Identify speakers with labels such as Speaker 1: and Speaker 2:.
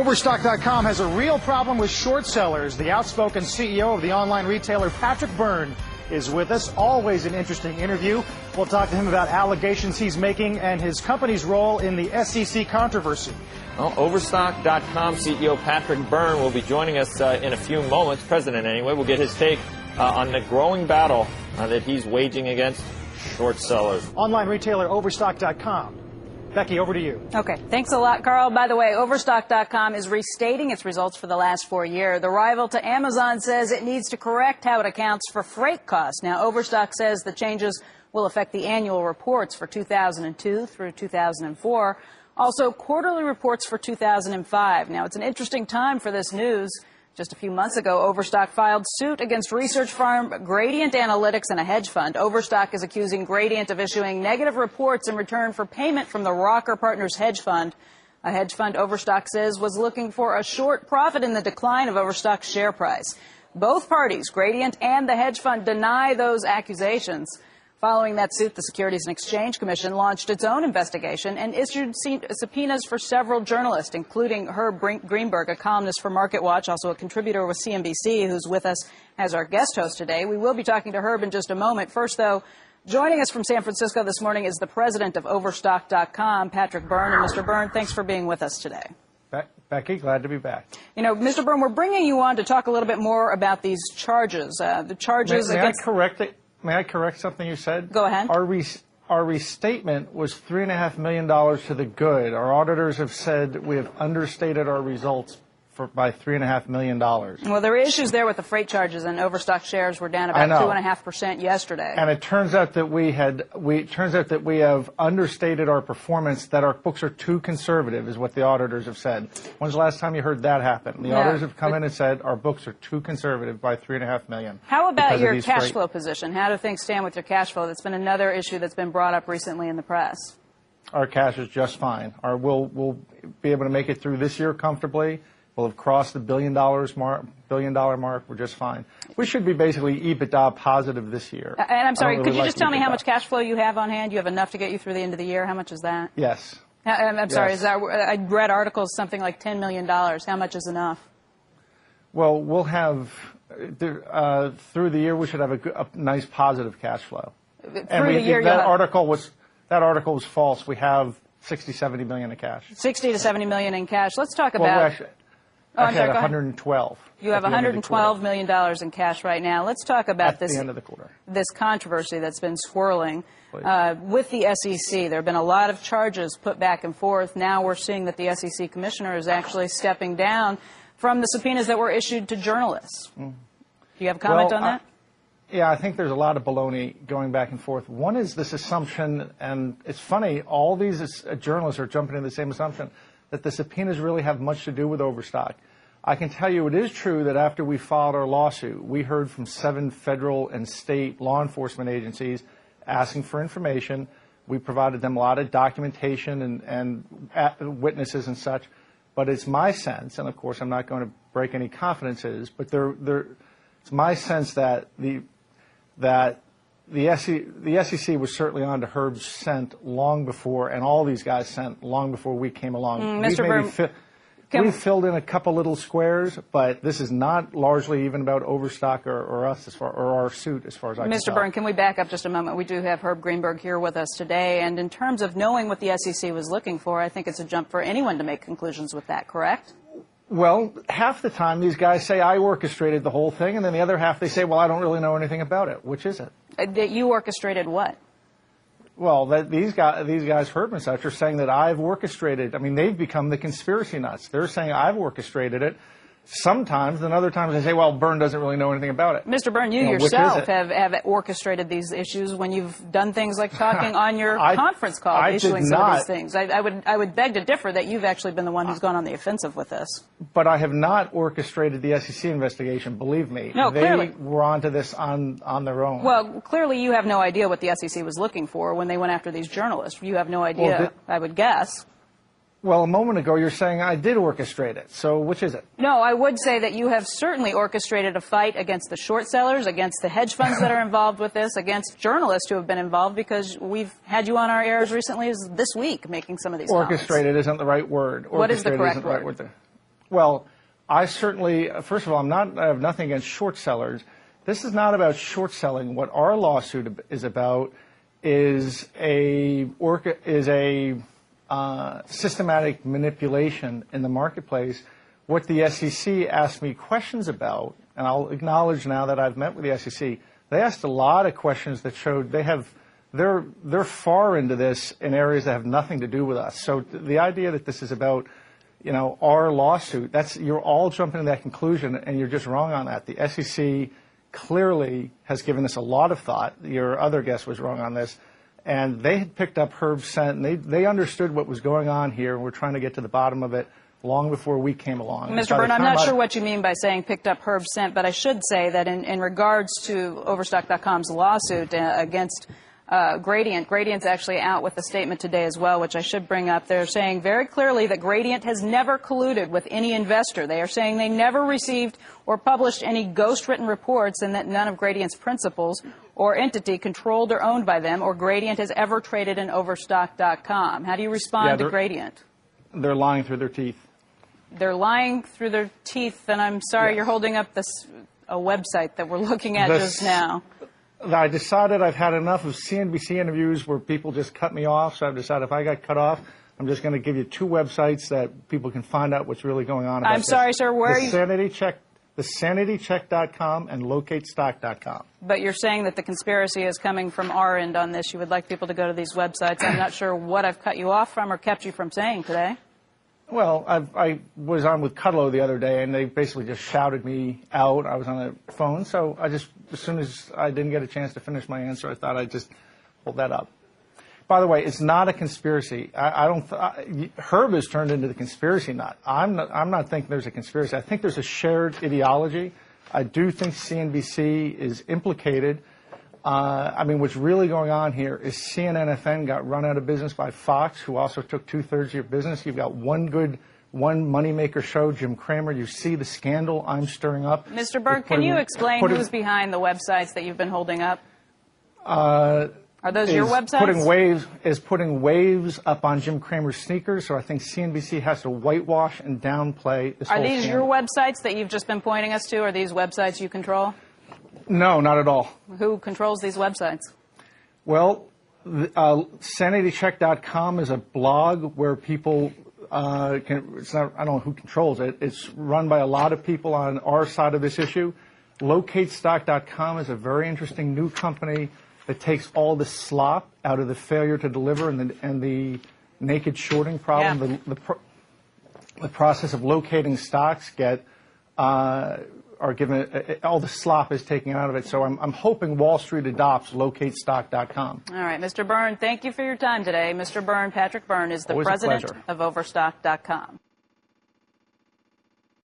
Speaker 1: Overstock.com has a real problem with short sellers. The outspoken CEO of the online retailer, Patrick Byrne, is with us. Always an interesting interview. We'll talk to him about allegations he's making and his company's role in the SEC controversy.
Speaker 2: Well, Overstock.com CEO Patrick Byrne will be joining us in a few moments. President, anyway. We'll get his take on the growing battle that he's waging against short sellers.
Speaker 1: Online retailer Overstock.com. Becky, over to you.
Speaker 3: Okay, thanks a lot, Carl. By the way, Overstock.com is restating its results for the last 4 years. The rival to Amazon says it needs to correct how it accounts for freight costs. Now, Overstock says the changes will affect the annual reports for 2002 through 2004, also quarterly reports for 2005. Now, it's an interesting time for this news. Just a few months ago, Overstock filed suit against research firm Gradient Analytics and a hedge fund. Overstock is accusing Gradient of issuing negative reports in return for payment from the Rocker Partners hedge fund. A hedge fund Overstock says was looking for a short profit in the decline of Overstock's share price. Both parties, Gradient and the hedge fund, deny those accusations. Following that suit, the Securities and Exchange Commission launched its own investigation and issued subpoenas for several journalists, including Herb Greenberg, a columnist for MarketWatch, also a contributor with CNBC, who's with us as our guest host today. We will be talking to Herb in just a moment. First, though, joining us from San Francisco this morning is the president of Overstock.com, Patrick Byrne. And Mr. Byrne, thanks for being with us today.
Speaker 4: Becky, glad to be back.
Speaker 3: You know, Mr. Byrne, we're bringing you on to talk a little bit more about these charges. The charges against...
Speaker 4: May I correct something you said?
Speaker 3: Go ahead.
Speaker 4: Our restatement was $3.5 million to the good. Our auditors have said we have understated our results by $3.5 million.
Speaker 3: Well, there were issues there with the freight charges, and Overstock shares were down about 2.5% yesterday.
Speaker 4: And it turns out that we have understated our performance. That our books are too conservative, is what the auditors have said. When's the last time you heard that happen? The auditors have come in and said our books are too conservative by $3.5 million.
Speaker 3: How about your cash flow position? How do things stand with your cash flow? That's been another issue that's been brought up recently in the press.
Speaker 4: Our cash is just fine. We'll be able to make it through this year comfortably. We'll have crossed the $1 billion mark. We're just fine. We should be basically EBITDA positive this year.
Speaker 3: And I'm sorry, could you just tell me how much cash flow you have on hand? You have enough to get you through the end of the year. How much is that?
Speaker 4: Yes.
Speaker 3: I'm sorry. I read articles something like $10 million. How much is enough?
Speaker 4: Well, we'll have through the year we should have a nice positive cash flow. That article was false. We have 70 million in cash.
Speaker 3: 60 to 70 million in cash. Let's talk about.
Speaker 4: I had 112.
Speaker 3: You have $112 million in cash right now. Let's talk about
Speaker 4: this. At the end of the quarter.
Speaker 3: This controversy that's been swirling with the SEC. There have been a lot of charges put back and forth. Now we're seeing that the SEC commissioner is actually stepping down from the subpoenas that were issued to journalists. Do you have a comment on that?
Speaker 4: Yeah, I think there's a lot of baloney going back and forth. One is this assumption, and it's funny, all these journalists are jumping into the same assumption, that the subpoenas really have much to do with Overstock. I can tell you it is true that after we filed our lawsuit, we heard from 7 federal and state law enforcement agencies asking for information. We provided them a lot of documentation and witnesses and such. But it's my sense, and of course I'm not going to break any confidences, but it's my sense that the SEC was certainly on to Herb's scent long before, and all these guys' scent long before we came along.
Speaker 3: Mr. Byrne,
Speaker 4: we filled in a couple little squares, but this is not largely even about Overstock or us or our suit, as far as I can tell.
Speaker 3: Mr. Byrne, can we back up just a moment? We do have Herb Greenberg here with us today, and in terms of knowing what the SEC was looking for, I think it's a jump for anyone to make conclusions with that, correct?
Speaker 4: Well, half the time these guys say I orchestrated the whole thing, and then the other half they say, well, I don't really know anything about it. Which is it?
Speaker 3: That you orchestrated what?
Speaker 4: Well, these guys, Herb and such, are saying that I've orchestrated. I mean, they've become the conspiracy nuts. They're saying I've orchestrated it. Sometimes, and other times they say, well, Byrne doesn't really know anything about it.
Speaker 3: Mr. Byrne, you yourself have orchestrated these issues when you've done things like talking on your conference call, issuing some of these things. I would beg to differ that you've actually been the one who's gone on the offensive with this.
Speaker 4: But I have not orchestrated the SEC investigation, believe me.
Speaker 3: No, clearly.
Speaker 4: They were onto this on their own.
Speaker 3: Well, clearly you have no idea what the SEC was looking for when they went after these journalists. You have no idea, I would guess.
Speaker 4: Well, a moment ago you're saying I did orchestrate it. So which is it?
Speaker 3: No, I would say that you have certainly orchestrated a fight against the short sellers, against the hedge funds that are involved with this, against journalists who have been involved, because we've had you on our air as recently as this week making some of these comments.
Speaker 4: Orchestrated isn't the right word.
Speaker 3: What is the correct word?
Speaker 4: Well, I certainly, first of all, I have nothing against short sellers. This is not about short selling. What our lawsuit is about is a systematic manipulation in the marketplace. What the SEC asked me questions about, and I'll acknowledge now that I've met with the SEC, they asked a lot of questions that showed they're far into this in areas that have nothing to do with us. So the idea that this is about, our lawsuit, you're all jumping to that conclusion, and you're just wrong on that. The SEC clearly has given this a lot of thought. Your other guest was wrong on this. And they had picked up Herb's scent, and they understood what was going on here, and we're trying to get to the bottom of it long before we came along.
Speaker 3: Mr. Byrne, I'm not sure what you mean by saying picked up Herb's scent, but I should say that in regards to Overstock.com's lawsuit against Gradient, Gradient's actually out with a statement today as well, which I should bring up. They're saying very clearly that Gradient has never colluded with any investor. They are saying they never received or published any ghost-written reports, and that none of Gradient's principals or entity controlled or owned by them or Gradient has ever traded in Overstock.com. How do you respond to Gradient?
Speaker 4: They're lying through their teeth.
Speaker 3: They're lying through their teeth, and I'm sorry, You're holding up a website that we're looking at just now.
Speaker 4: I decided I've had enough of CNBC interviews where people just cut me off, so I've decided if I got cut off, I'm just going to give you two websites that people can find out what's really going on about
Speaker 3: I'm sorry, sir, where are you?
Speaker 4: TheSanityCheck.com and LocateStock.com.
Speaker 3: But you're saying that the conspiracy is coming from our end on this. You would like people to go to these websites. I'm not sure what I've cut you off from or kept you from saying today.
Speaker 4: Well, I was on with Kudlow the other day, and they basically just shouted me out. I was on a phone, so as soon as I didn't get a chance to finish my answer, I thought I'd just hold that up. By the way, it's not a conspiracy. Herb has turned into the conspiracy nut. I'm not thinking there's a conspiracy. I think there's a shared ideology. I do think CNBC is implicated. What's really going on here is CNN-FN got run out of business by Fox, who also took 2/3 of your business. You've got one moneymaker show, Jim Cramer. You see the scandal I'm stirring up.
Speaker 3: Mr. Byrne, can you explain who's behind the websites that you've been holding up? Are those your websites?
Speaker 4: Putting waves up on Jim Cramer's sneakers, so I think CNBC has to whitewash and downplay this whole
Speaker 3: Are these
Speaker 4: scandal.
Speaker 3: your websites that you've just been pointing us to? Are these websites you control?
Speaker 4: No, not at all.
Speaker 3: Who controls these websites?
Speaker 4: Well, SanityCheck.com is a blog where people I don't know who controls it. It's run by a lot of people on our side of this issue. LocateStock.com is a very interesting new company that takes all the slop out of the failure to deliver and the naked shorting problem.
Speaker 3: Yeah.
Speaker 4: The process of locating stocks are given all the slop is taken out of it. So I'm hoping Wall Street adopts LocateStock.com.
Speaker 3: All right, Mr. Byrne, thank you for your time today. Mr. Byrne, Patrick Byrne, is the
Speaker 4: Always
Speaker 3: president of Overstock.com.